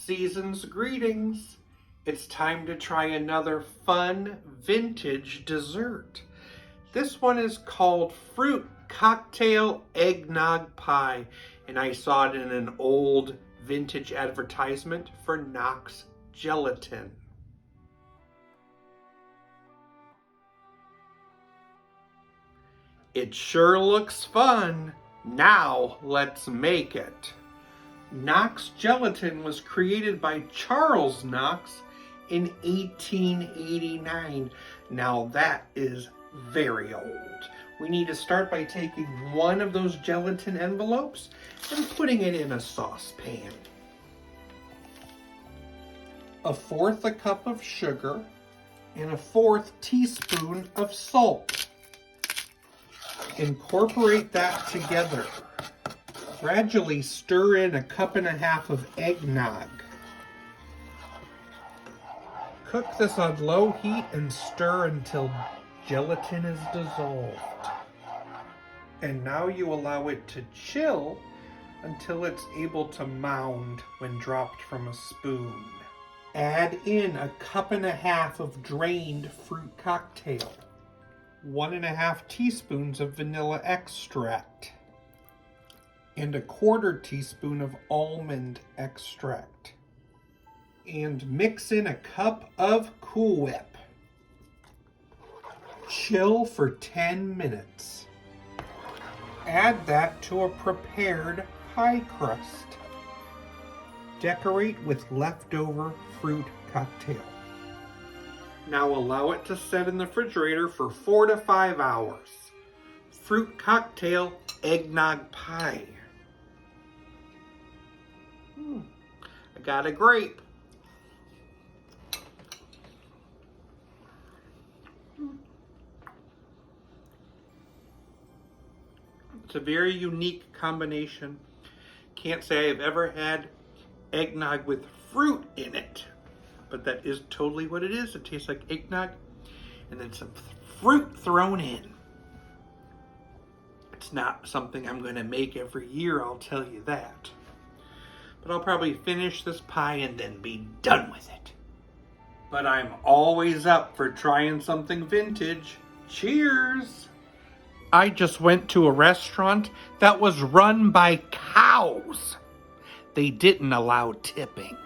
Season's greetings. It's time to try another fun vintage dessert. This one is called Fruit Cocktail Eggnog Pie, and I saw it in an old vintage advertisement for Knox gelatin. It sure looks fun. Now let's make it. Knox gelatin was created by Charles Knox in 1889. Now that is very old. We need to start by taking one of those gelatin envelopes and putting it in a saucepan. 1/4 cup of sugar and 1/4 teaspoon of salt. Incorporate that together. Gradually stir in 1.5 cups of eggnog. Cook this on low heat and stir until gelatin is dissolved. And now you allow it to chill until it's able to mound when dropped from a spoon. Add in 1.5 cups of drained fruit cocktail. 1.5 teaspoons of vanilla extract. And 1/4 teaspoon of almond extract. And mix in 1 cup of Cool Whip. Chill for 10 minutes. Add that to a prepared pie crust. Decorate with leftover fruit cocktail. Now allow it to set in the refrigerator for 4 to 5 hours. Fruit Cocktail Eggnog Pie. I got a grape. It's a very unique combination. Can't say I've ever had eggnog with fruit in it, but that is totally what it is. It tastes like eggnog and then some fruit thrown in. It's not something I'm going to make every year, I'll tell you that. But I'll probably finish this pie and then be done with it. But I'm always up for trying something vintage. Cheers! I just went to a restaurant that was run by cows. They didn't allow tipping.